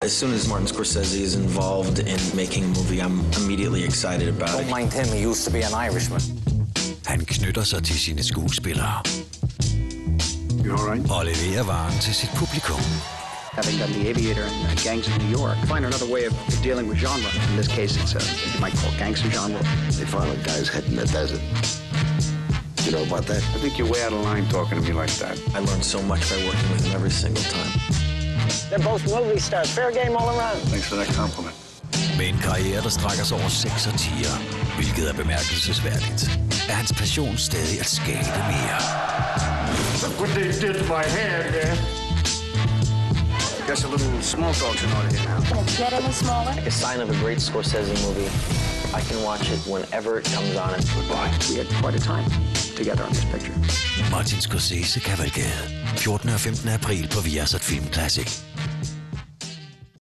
As soon as Martin Scorsese is involved in making a movie, I'm immediately excited about it. Don't mind him, he used to be an Irishman. Han knytter sig til sine skuespillere. Og leverer varen til sit publikum. Having done The Aviator and Gangs of New York, find another way of dealing with genre. In this case, it's you might call gangster genre. They found a guy's head in the desert. You know about that? I think you're way out of line talking to me like that. I learned so much by working with him every single time. They're both movie stars. Fair game all around. Thanks for that compliment. Med en karriere, der strækker sig over 6 årtier, hvilket er bemærkelsesværdigt, er hans passion stadig at skabe mere. Look what they did to my hand, man. Guess a little small talk's in order here now. Can it get any smaller? Like a sign of a great Scorsese movie. I can watch it whenever it comes on. Goodbye. We had quite a time together on this picture. Martin Scorsese Kavalkade. 14. og 15. april på Viasat Film Classic.